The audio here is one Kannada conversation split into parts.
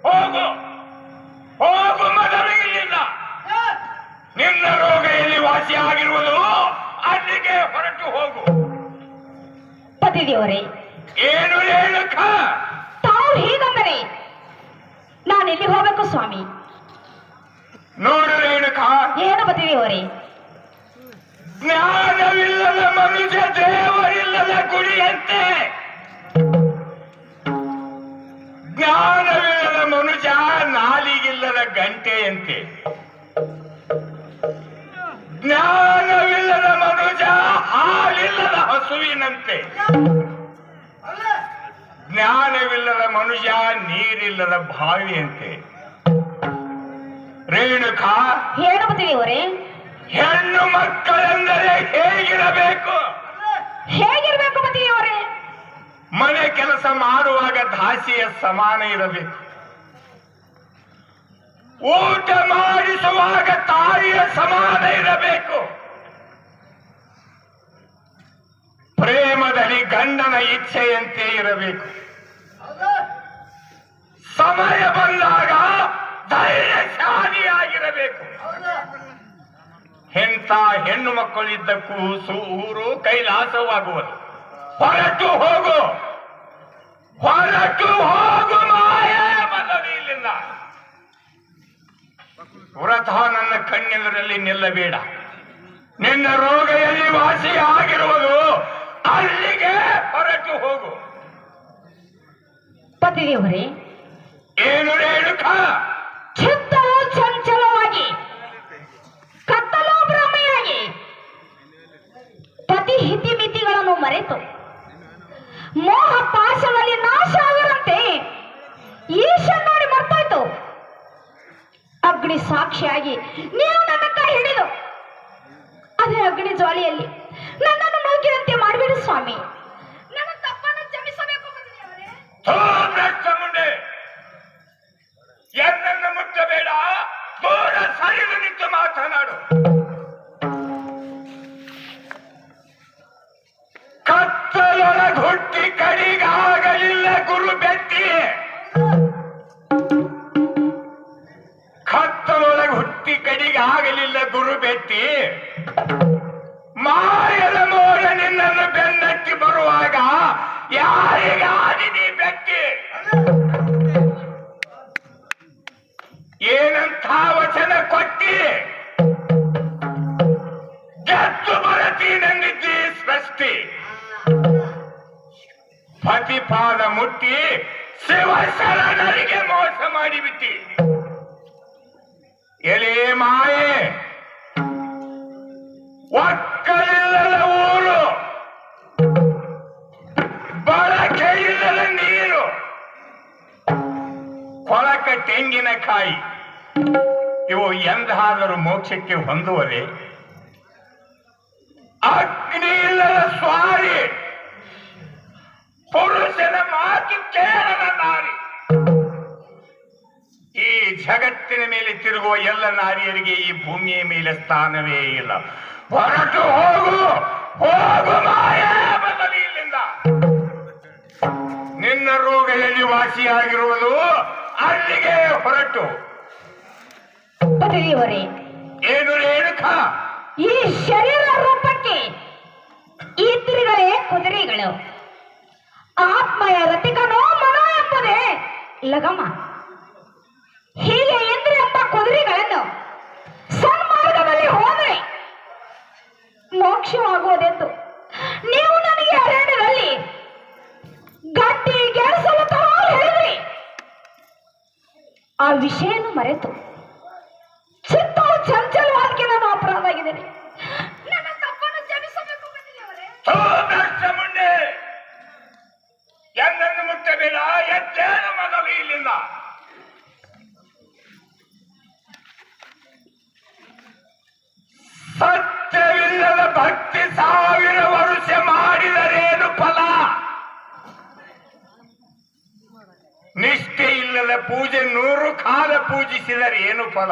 ಹೋಗು ಹೋಗು ಮೊದಲು ಇಲ್ಲಿಂದ. ನಿನ್ನ ರೋಗ ಎಲ್ಲಿ ವಾಸಿಯಾಗಿರುವುದು ಅಲ್ಲಿಗೆ ಹೊರಟು ಹೋಗು. ಪತಿದೇವರೇ, ಏನು ರೇಣುಕ? ತಾವು ಹೀಗಂದರೆ ನಾನೆಲ್ಲಿ ಹೋಗಬೇಕು ಸ್ವಾಮಿ? ನೋಡು ರೇಣುಕ, ಏನು ಪತಿದೇವರೇ? ಜ್ಞಾನವಿಲ್ಲದ ಮನುಷ್ಯ ದೇವರಿಲ್ಲದ ಗುಡಿಯಂತೆ, ಜ್ಞಾನವಿಲ್ಲದ ಮನುಷ್ಯ ನಾಲಿಗಿಲ್ಲದ ಗಂಟೆಯಂತೆ, ಜ್ಞಾನವಿಲ್ಲದ ಮನುಷ್ಯ ಹಾಲಿಲ್ಲದ ಹಸುವಿನಂತೆ, ಜ್ಞಾನವಿಲ್ಲದ ಮನುಷ್ಯ ನೀರಿಲ್ಲದ ಬಾವಿಯಂತೆ. ರೇಣುಕಾ, ಏನು ಪತಿದೇವರೇ? ಹೆಣ್ಣು ಮಕ್ಕಳೆಂದರೆ ಹೇಗಿರಬೇಕು? ಹೇಗಿರ್ಬೇಕು ಪತಿದೇವರೇ? ಮನೆ ಕೆಲಸ ಮಾಡುವಾಗ ದಾಸಿಯ ಸಮಾನ ಇರಬೇಕು. ಊಟ ಮಾಡಿಸುವಾಗ ತಾಯಿಯ ಸಮಾನ ಇರಬೇಕು. ಪ್ರೇಮದಲ್ಲಿ ಗಂಡನ ಇಚ್ಛೆಯಂತೆ ಇರಬೇಕು. ಸಮಯ ಬಂದಾಗ ಧೈರ್ಯಶಾಲಿಯಾಗಿರಬೇಕು. ಎಂಥ ಹೆಣ್ಣು ಮಕ್ಕಳಿದ್ದಕ್ಕೂ ಊರು ಕೈಲಾಸವಾಗುವುದು. ಹೊರಟು ಹೋಗು, ಹೊರಟು ಹೋಗು ಮಾಯಾ ಮೊದಲು ಇಲ್ಲಿಂದ. ವ್ರತ ನನ್ನ ಕಣ್ಣೆದುರಲ್ಲಿ ನಿಲ್ಲಬೇಡ. ನಿನ್ನ ರೋಗ ಎಲ್ಲಿ ವಾಸಿ ಆಗಿರುವುದು ಅಲ್ಲಿಗೆ ಹೊರಟು ಹೋಗು. ಪತಿದೇವರೇ, ಏನು ರೇಣುಕ? ಚಿತ್ತವು ಚಂಚಲವಾಗಿ, ಕತ್ತಲು ಭ್ರಮೆಯಾಗಿ, ಪತಿ ಹಿತಿಮಿತಿಗಳನ್ನು ಮರೆತು ಮೋಹ ಪಾಶದಲ್ಲಿ ನಾಶ ಆಗರಂತೆ ಈಶ ನೋಡಿ ಮರ್ತಾಯ್ತು. ಅಗ್ನಿ ಸಾಕ್ಷಿಯಾಗಿ ನೀವು ನನ್ನ ಕೈ ಹಿಡಿದು ಅದೇ ಅಗ್ನಿ ಜ್ವಾಲೆಯಲ್ಲಿ ನನ್ನನ್ನು ನೂಕಿದಂತೆ ಮಾಡಬೇಡಿ ಸ್ವಾಮಿ. ನನ್ನ ತಪ್ಪನ್ನು ಕ್ಷಮಿಸಬೇಕು ಪತಿದೇವರೇ. ಮುಂದೆ ಎನ್ನನ್ನು ಮುಟ್ಟಬೇಡ, ದೂರ ಸರಿದು ನಿಂತು ಮಾತನಾಡು. ಕತ್ತಲೊಳಗುಟ್ಟಿ ಕಡಿಗಾಗಲಿಲ್ಲ ಗುರು ಬೆಟ್ಟಿ, ಕತ್ತಲೊಳಗೆ ಹುಟ್ಟಿ ಕಡಿಗಾಗಲಿಲ್ಲ ಗುರು ಬೆಟ್ಟಿ. ಮಾಯದ ಮೋಡ ನಿನ್ನನ್ನು ಬೆನ್ನಟ್ಟಿ ಬರುವಾಗ ಯಾರಿಗಾದಿ ಬೆಟ್ಟಿ? ಏನಂಥ ವಚನ ಕೊಟ್ಟಿ ಗೆದ್ದು ಬರತೀನೆಂದಿದ್ದಿ ಸೃಷ್ಟಿ. ಪತಿಪಾದ ಮುಟ್ಟಿ ಶಿವಶರಣರಿಗೆ ಮೋಸ ಮಾಡಿಬಿಟ್ಟಿ. ಎಲೆ ಮಾಯೆ, ಒಕ್ಕಲಿಲ್ಲದ ಊರು, ಬಳಕೆ ಇಲ್ಲದ ನೀರು, ಕೊಳಕ ತೆಂಗಿನಕಾಯಿ ಇವು ಎಂದಾದರೂ ಮೋಕ್ಷಕ್ಕೆ ಹೊಂದುವರೆ? ಅಗ್ನಿ ಇಲ್ಲದ ಸ್ವಾರಿ, ಪುರುಷನ ಮಾತು ಕೇಳದ ನಾರಿ. ಈ ಜಗತ್ತಿನ ಮೇಲೆ ತಿರುಗುವ ಎಲ್ಲ ನಾರಿಯರಿಗೆ ಈ ಭೂಮಿಯ ಮೇಲೆ ಸ್ಥಾನವೇ ಇಲ್ಲ. ಹೊರಟು ಹೋಗು, ಹೋಗು ಮಾಯಾ ಬದಲು ಇಲ್ಲಿಂದ. ನಿನ್ನ ರೋಗ ಎಲ್ಲಿ ವಾಸಿಯಾಗಿರುವುದು ಅಲ್ಲಿಗೆ ಹೊರಟು. ಪತಿದೇವರೇ, ಏನು ರೇಣುಕ? ಈ ಶರೀರ ರೂಪಕ್ಕೆ ಇಂದ್ರಿಗಳೇ ಕುದುರೆಗಳು, ಆತ್ಮಯ ರತಿಕನೋ ಮನೋ ಎಂಬುದೇ ಲಗಮ. ಹೀಗೆ ಇಂದ್ರಿಯ ಎಂಬ ಕುದುರೆಗಳನ್ನು ಸನ್ಮಾರ್ಗದಲ್ಲಿ ಹೋದರೆ ಮೋಕ್ಷವಾಗುವುದೆಂದು ನೀವು ನನಗೆ ಅರಣ್ಯದಲ್ಲಿ ಗಟ್ಟಿ ಗೆಳಿಸಲು ಹೇಳಿದ್ರಿ. ಆ ವಿಷಯವನ್ನು ಮರೆತು ಚಿತ್ತವು ಚಂಚಲವಾದಕ್ಕೆ ನಾನು ಅಪರಾಧ ಆಗಿದ್ದೇನೆ. ನನ್ನ ತಪ್ಪನ್ನು ಕ್ಷಮಿಸಬೇಕು ಪತಿದೇವರೇ. ಮುಂದೆ ಎನ್ನನ್ನು ಮುಟ್ಟಬೇಡ, ಎದ್ದೇಳ ಮೊದಲು ಇಲ್ಲಿಂದ. ಸತ್ಯವಿಲ್ಲದ ಭಕ್ತಿ 1000 ವರ್ಷ ಮಾಡಿದರೇನು ಫಲ? ನಿಷ್ಠೆ ಇಲ್ಲದ ಪೂಜೆ 100 ಕಾಲ ಪೂಜಿಸಿದರೆ ಏನು ಫಲ?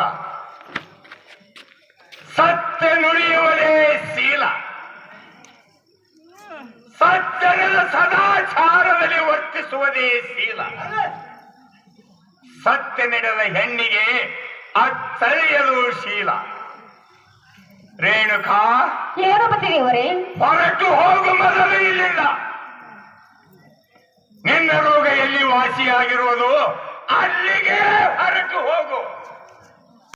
ಸತ್ಯ ನುಡಿಯುವುದೇ ಶೀಲ, ಸಜ್ಜನರ ಸದಾಚಾರದಲ್ಲಿ ವರ್ತಿಸುವುದೇ ಶೀಲ. ಮತ್ತೆ ನಡೆದ ಹೆಣ್ಣಿಗೆ ಅಚ್ಚಳಿಯಲು ಶೀಲ. ರೇಣುಕಾ, ಏನು ಪತಿದೇವರೇ? ಹೊರಟು ಹೋಗು ಮೊದಲು ಇಲ್ಲಿಂದ. ನಿನ್ನ ರೋಗ ಎಲ್ಲಿ ವಾಸಿಯಾಗಿರುವುದು ಅಲ್ಲಿಗೆ ಹೊರಟು ಹೋಗು.